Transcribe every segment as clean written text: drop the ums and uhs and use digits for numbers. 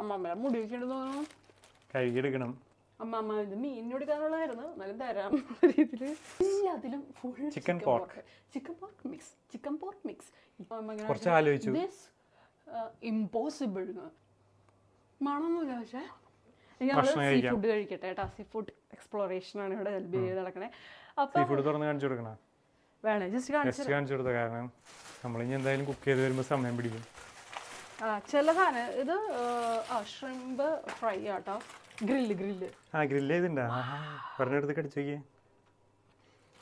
അമ്മമ്മ മുടി വെക്കണ്ടെന്ന് തോന്നുന്നു. കഴുകിയെടുക്കണം. അമ്മമ്മ ഇത് മീൻ എടുക്കാനുള്ളതായിരുന്നു, എന്നാലും തരാം രീതിയിൽ. എല്ലാത്തിലും ഫുൾ ചിക്കൻ പോർക്ക് മിക്സ്. കുറച്ച് ആലോചിച്ചു. ഇമ്പോസിബിൾ മണമൊന്നുമില്ല. പക്ഷേ സീ ഫുഡ് കഴിക്കട്ടെ കേട്ടോ. സീ ഫുഡ് എക്സ്പ്ലോറേഷൻ ആണ് ഇവിടെ ഹെൽപ്പ് ചെയ്ത് നടക്കണേ. സീ ഫുഡ് തുറന്ന് കാണിച്ചു കൊടുക്കണം. വേണേ ജസ്റ്റ് കാണിച്ചു കൊടുത്ത കാരണം നമ്മളിനി എന്തായാലും കുക്ക് ചെയ്ത് വരുമ്പോൾ സമയം പിടിക്കും. ചില സാധനം ഇത് ഷ്രിംപ് ഫ്രൈ ആട്ടോ. ഗ്രില്ല് ഗ്രില്ല് ചെയ്തിട്ടുണ്ടാ പറഞ്ഞെടുത്ത് കടിച്ചു നോക്കിയേ.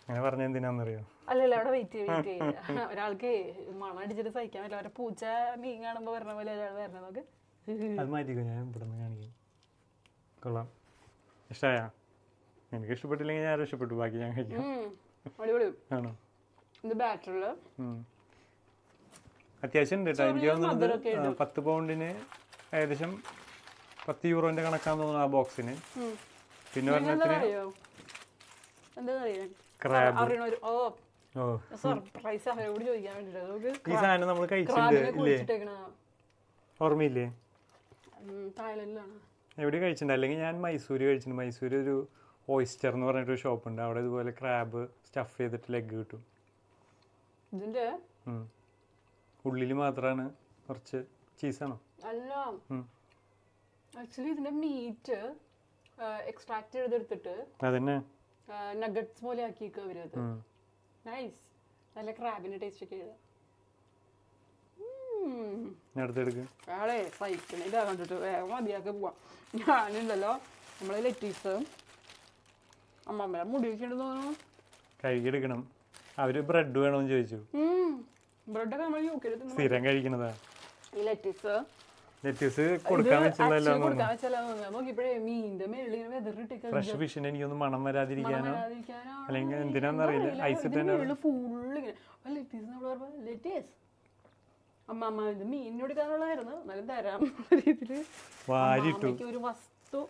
അങ്ങനെ പറഞ്ഞ എന്തിനാന്നറിയോ? അല്ലല്ല അവിടെ വെയിറ്റ് ചെയ്ത് ഒരാൾക്ക് മണം അടിച്ചിട്ട് സഹിക്കാൻ പറ്റില്ല. അവരെ പൂച്ച മീൻ കാണുമ്പോ വരണ പോലെ ഒരാൾ വരണ നോക്ക്. അത് മാറ്റിക്കോ, ഞാൻ ഇവിടെ നിന്ന് കാണിക്കാം. കൊള്ളാം. ഇഷ്ടമായാ? എനിക്ക് ഇഷ്ടപ്പെട്ടില്ലെങ്കിൽ ഞാൻ ഇഷ്ടപ്പെട്ടു, ബാക്കി ഞാൻ കഴിക്കാം. ആണോ? ഇത് ബാറ്ററില് അത്യാവശ്യം ഉണ്ട് കേട്ടോ. എനിക്ക് തോന്നുന്നത് 10 പൗണ്ടിന് ഏകദേശം 10 യൂറോന്റെ കണക്കാന്ന് തോന്നുന്നു ആ ബോക്സിന്. പിന്നെ ഒരെണ്ണത്തിന് ഈ സാധനം നമ്മൾ കഴിച്ചിട്ടുണ്ട്, ഓർമ്മയില്ലേ? എവിടെ കഴിച്ചിട്ടുണ്ട്? അല്ലെങ്കിൽ ഞാൻ മൈസൂര് കഴിച്ചിട്ടുണ്ട്. മൈസൂര് ഒരു ഓയിസ്റ്റർ എന്ന് പറഞ്ഞിട്ടൊരു ഷോപ്പ് ഉണ്ട്. അവിടെ ഇതുപോലെ ക്രാബ് സ്റ്റഫ് ചെയ്തിട്ട് ലെഗ് കിട്ടും. ഇതിന്റെ ഉള്ളിൽ മാത്രമാണ് കുറച്ച് ചീസാണോ? അല്ല, ആക്ച്വലി ഇതിന്റെ മീറ്റ് എക്സ്ട്രാക്ട് ചെയ്തെടുത്തിട്ട് അതന്നെ നഗറ്റ്സ് പോലെ ആക്കിയേക്കും അവരത്. നൈസ്. നല്ല ക്രാബിന്റെ ടേസ്റ്റ് ഒക്കെ ചെയ്ത ആളെ സഹിക്കണ ഇതാ കണ്ടിട്ട് വേഗം മതിയാക്കി പോവാം. ഞാനുണ്ടല്ലോ നമ്മളെ ലെറ്റീസ് അമ്മമ്മ മുടി വെക്കണ്ടെന്ന് തോന്നുന്നു. കഴുകിയെടുക്കണം. അവര് ബ്രെഡ് വേണമെന്ന് ചോദിച്ചു. ബ്രെഡൊക്കെ നമ്മൾ സ്ഥിരം കഴിക്കണതാ. ഈ ലെറ്റീസ് കൊടുക്കാൻ വെച്ചല്ലോ. നോക്കിയപ്പോഴേ മീനിന്റെ മേളിൽ വെതറിട്ട് ഫ്രഷ് ഫിഷിന് എനിക്കൊന്ന് മണം വരാതിരിക്കാനോ അല്ലെങ്കിൽ എന്തിനാന്നറിയില്ല. ഐസ് ലെറ്റീസ് അമ്മമ്മ ഇത് മീൻ എടുക്കാനുള്ളതായിരുന്നു, എന്നാലും തരാം രീതിയിൽ ഒരു വസ്തു.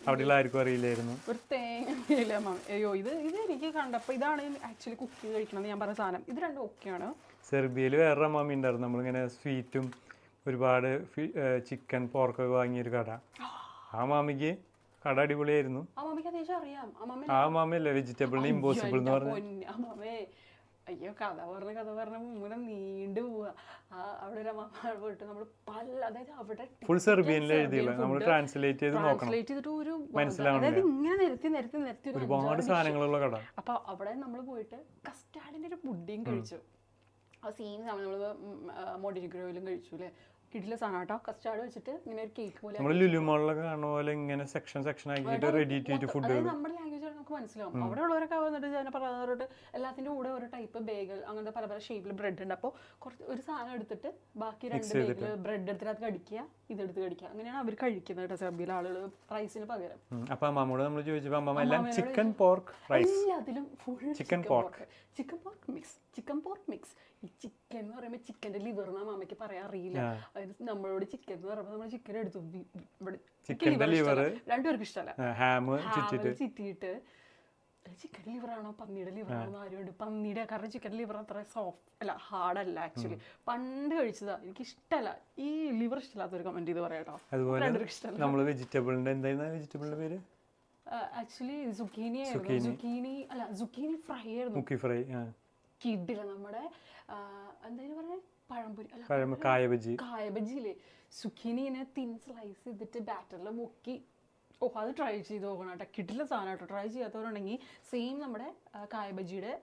അവിടെയുള്ള ആർക്കും അറിയില്ലായിരുന്നു. ഒരു തേങ്ങ. അയ്യോ ഇത് എനിക്ക് കണ്ടപ്പോ ഇതാണ് ആക്ച്വലി കുക്ക് ചെയ്ത് കഴിക്കണം ഞാൻ പറഞ്ഞ സാധനം. ഇത് രണ്ടും ഓക്കെയാണ്. സെർബിയയിൽ വേറൊരു അമ്മാമി ഉണ്ടായിരുന്നു. നമ്മളിങ്ങനെ സ്വീറ്റും ഒരുപാട് ചിക്കൻ പോർക്കൊക്കെ വാങ്ങിയൊരു കട. ആ മാമിക്ക് കട അടിപൊളിയായിരുന്നു. ആ മാമയല്ലേ വെജിറ്റബിളിന് ഇമ്പോസിബിൾ എന്ന് പറഞ്ഞു. അയ്യോ കഥ പറഞ്ഞ മുന്നേ നീണ്ടു പോവാ. അവിടെ ഒരു അമ്മ പോയിട്ട് നമ്മൾ അതായത് അവിടെ ഫുൾ സെർബിയനിൽ എഴുതിയില്ല, നമ്മൾ ട്രാൻസ്ലേറ്റ് ചെയ്ത് നോക്കണം, ചെയ്തിട്ട് ഒരു മനസ്സിലാവുന്നില്ല. ഇങ്ങനെ നിരത്തി ഒരുപാട് സാധനങ്ങളുള്ള കട. അപ്പൊ അവിടെ നമ്മൾ പോയിട്ട് കസ്റ്റാർഡിന്റെ ഒരു പുഡിങ് കഴിച്ചു. ആ സെയിം സാധനം നമ്മള് മോണ്ടിഗ്രോയിലും കഴിച്ചു അല്ലേ. കിടില സാധനം കേട്ടോ. കസ്റ്റാർഡ് വെച്ചിട്ട് ഇങ്ങനെ ഒരു കേക്ക് പോലെ നമ്മൾ ലുലുമാളിലൊക്കെ കാണുന്ന പോലെ ഇങ്ങനെ സെക്ഷൻ ആക്കിയിട്ട് റെഡി ടു ഫുഡ്. നമ്മുടെ ലാംഗ്വേജ് നമുക്ക് മനസ്സിലാവും. അവിടെ ഉള്ളവരൊക്കെ വന്നിട്ട് ഞാൻ പറഞ്ഞിട്ട് എല്ലാത്തിന്റെ കൂടെ ഒരു ടൈപ്പ് ബേഗൽ അങ്ങനത്തെ പല പല ഷേപ്പിൽ ബ്രെഡ് ഉണ്ട്. അപ്പോൾ കുറച്ച് ഒരു സാധനം എടുത്തിട്ട് ബാക്കി 2 ബേഗിൽ ബ്രെഡ് എടുത്തിട്ട് കടിക്കുക, ഇതെടുത്ത് കടിക്കുക. അങ്ങനെയാണ് അവർ കഴിക്കുന്നത് കേട്ടോ സെർബിയയിലെ ആളുകൾ റൈസിന് പകരം. അപ്പൊ അമ്മമ്മോട് നമ്മൾ ചോദിച്ചപ്പോൾ അമ്മമ്മ എല്ലാം ചിക്കൻ പോർക്ക് റൈസ്, എല്ലാത്തിലും ഫുൾ ചിക്കൻ പോർക്ക് മിക്സ്. ഈ ചിക്കൻ എന്ന് പറയുമ്പോൾ ചിക്കൻ്റെ ലിവർ എന്ന് അമ്മയ്ക്ക് പറയാൻ അറിയില്ല. അതായത് നമ്മളോട് ചിക്കൻ എന്ന് പറയുമ്പോൾ നമ്മൾ ചിക്കൻ എടുത്തു, ചിക്കൻ്റെ ലിവർ രണ്ടുപേർക്ക് ഇഷ്ടമല്ല, ഹാം ചിറ്റിയിട്ട് ചിക്കൻ ലിവറാണോ പന്നിയുടെ ലിവറാണോ ആരുണ്ട്. പന്നിയുടെ കാരണം ചിക്കൻ ലിവർ അത്ര സോഫ്റ്റ് അല്ല, ഹാർഡല്ല. ആക്ച്വലി പണ്ട് കഴിച്ചതാ, എനിക്ക് ഇഷ്ടമല്ല. ഈ ലിവർ ഇഷ്ടമില്ലാത്തൊരു കമന്റ് ചെയ്ത് പറയാട്ടോ. അതുപോലെ വെജിറ്റബിളിന്റെ പേര് ആക്ച്വലി സുക്കീനി അല്ല സുക്കീനി ഫ്രൈ ആയിരുന്നു. കിഡില്ല നമ്മുടെ എന്തായാലും പറഞ്ഞ പഴംപൊരി അല്ല കായബജിയില്ലേ, സുക്കീനിനെ തിൻ സ്ലൈസ് ചെയ്തിട്ട് ബാറ്ററിൽ മുക്കി. അത് ട്രൈ ചെയ്ത് നോക്കണം കേട്ടോ. കിഡില്ല സാധനം കേട്ടോ. ട്രൈ ചെയ്യാത്തവരുണ്ടെങ്കിൽ സെയിം നമ്മുടെ കായബജിയുടെ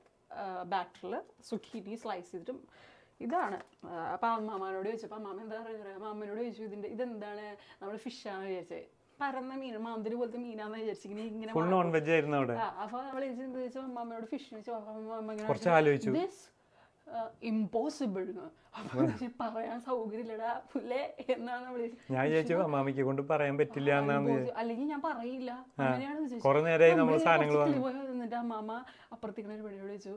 ബാറ്ററിൽ സുക്കീനി സ്ലൈസ് ചെയ്തിട്ടും ഇതാണ്. അപ്പം അമ്മാമ്മനോട് ചോദിച്ചപ്പോൾ അമ്മാമ്മ എന്താ പറയുക, അമ്മനോട് ചോദിച്ചു ഇതെന്താണ്, നമ്മൾ ഫിഷാന്ന് വിചാരിച്ചത്. പരന്ന മീൻ, മാന്തിരി പോലത്തെ മീനാന്ന് വിചാരിച്ചിങ്ങനെ ഇങ്ങനെ. അപ്പൊ നമ്മൾ ചോദിച്ചു അമ്മമ്മയോട് ഫിഷ് ആലോചിച്ചു ഇമ്പോസിബിൾ പറയാൻ സൗകര്യമില്ലടാ പുല്ലേ എന്നാണ് ഞാൻ വിചാരിച്ചു അമ്മാമിക്ക് കൊണ്ട് പറയാൻ പറ്റില്ല. അല്ലെങ്കിൽ ഞാൻ പറയില്ല, അങ്ങനെയാണ് എന്നിട്ട് അമ്മാമ്മ അപ്പുറത്തേക്കുന്ന ഒരു പെണ്ണിനോട് ചോദിച്ചു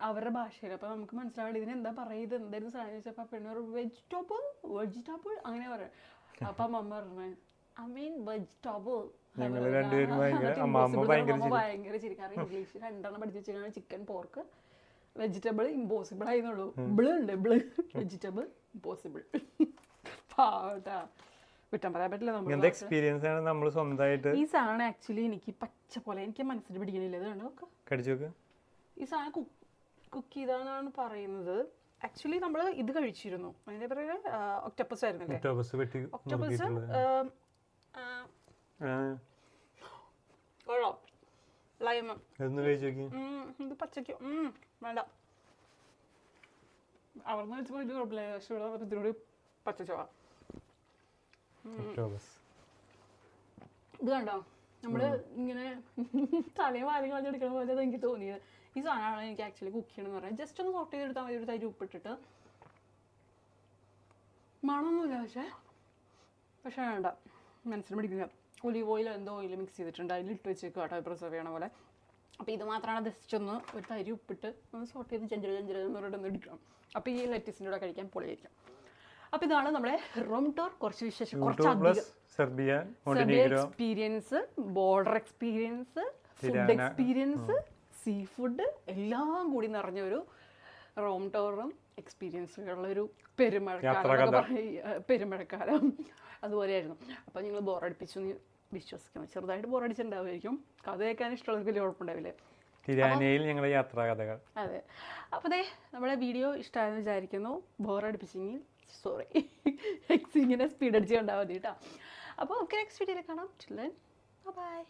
അവരുടെ ഭാഷയിൽ. അപ്പൊ നമുക്ക് മനസ്സിലാവില്ല ഇതിന് എന്താ പറയുന്നത്, എന്തായിരുന്നു സാധനം ചോദിച്ചപ്പോ പെണ്ണു വെജിറ്റബിൾ അങ്ങനെ പറയാം. അപ്പൊ അമ്മ പറഞ്ഞു വെജിറ്റബിൾ. ഭയങ്കര ചിരിക്കാറ്. ഇംഗ്ലീഷ് 2 പഠിച്ചു വെച്ചാൽ ചിക്കൻ പോർക്ക് വെജിറ്റബിൾ ഇമ്പോസിബിൾ ആയിരുന്നുള്ളൂ. ബ്ലൂ ഉണ്ട്, ബ്ലൂ വെജിറ്റബിൾ ഇമ്പോസിബിൾ. പാവട്ടാ, കുറ്റം പറയാൻ പറ്റില്ല. ഇങ്ങനത്തെ എക്സ്പീരിയൻസ് ആണ് നമ്മൾ സ്വന്തമായിട്ട്. ഈ സാധനം ആക്ച്വലി എനിക്ക് പച്ച പോലെ എനിക്ക് മനസ്സിൽ പിടിക്കണില്ല. ഇത് കണ്ടു നോക്ക്, കടിച്ചു നോക്ക്. ഈ സാധനം കുക്ക് ചെയ്താന്നാണ് പറയുന്നത്. ആക്ച്വലി നമ്മൾ ഇത് കഴിച്ചിരുന്നു, അതിന്റെ പേര് ഒക്ടോപ്പസ് ആയിരുന്നല്ലേ. ഒക്ടോപ്പസ് കൊള്ളാം. ലൈമ് ഇത് പച്ചയ്ക്ക് വേണ്ട, അവർന്ന് വെച്ചപ്പോൾ ഇത് കുഴപ്പമില്ല. പക്ഷെ ഇവിടെ ഇതിലൂടെ പച്ചച്ചോവ. ഇത് കണ്ടോ, നമ്മള് ഇങ്ങനെ തലയും വാലും കളഞ്ഞെടുക്കണ പോലെ എനിക്ക് തോന്നിയത്. ഈ സാധനമാണ് എനിക്ക് ആക്ച്വലി കുക്ക് ചെയ്യണമെന്ന് പറഞ്ഞാൽ. ജസ്റ്റ് ഒന്ന് സോട്ട് ചെയ്തെടുത്താൽ മതി, ഒരു തരി ഉപ്പിട്ടിട്ട്. മണമൊന്നുമില്ല പക്ഷേ വേണ്ട, മനസ്സിന് പിടിക്കില്ല. ഒലീവ് ഓയിൽ എന്തോ ഓയിൽ മിക്സ് ചെയ്തിട്ടുണ്ട്, അതിലിട്ട് വെച്ചേക്കും കേട്ടോ, പ്രിസർവ് ചെയ്യണ പോലെ. അപ്പോൾ ഇത് മാത്രമാണ് ജസ്റ്റ് ഒന്ന് ഒരു തരി ഉപ്പിട്ട് ഒന്ന് സോട്ട് ചെയ്ത് ജഞ്ചരെന്ന് പറഞ്ഞിട്ടൊന്ന് എടുക്കണം. അപ്പോൾ ഈ ലെറ്റസിൻ്റെ കൂടെ കഴിക്കാൻ പൊളിയായിരിക്കും. അപ്പോൾ ഇതാണ് നമ്മുടെ റൂം ടൂർ. കുറച്ച് വിശേഷം, കുറച്ചധികം Serbia experience, border experience, food experience, sea food എല്ലാം കൂടി നിറഞ്ഞൊരു റൂം ടൂറും എക്സ്പീരിയൻസുകളുള്ളൊരു പെരുമഴക്കാലം അതുപോലെയായിരുന്നു. അപ്പോൾ നിങ്ങൾ ബോറടിപ്പിച്ചു എന്ന് വിശ്വസിക്കണം. ചെറുതായിട്ട് ബോറടിച്ചിട്ടുണ്ടാവുമായിരിക്കും. കഥ കേൾക്കാൻ ഇഷ്ടമുള്ളവർക്ക് വലിയ കുഴപ്പമുണ്ടാവില്ലേ. തിരാനയിൽ ഞങ്ങളുടെ യാത്രാകഥകൾ. അതെ. അപ്പോൾ ദേ നമ്മുടെ വീഡിയോ ഇഷ്ടമായെന്ന് വിചാരിക്കുന്നു. ബോറടിപ്പിച്ചെങ്കിൽ സോറി, ഇങ്ങനെ സ്പീഡ് അടിച്ച് കണ്ടാൽ മതി കേട്ടോ. അപ്പോൾ ഓക്കെ, നെക്സ്റ്റ് വീഡിയോയിൽ കാണാം. ബൈ.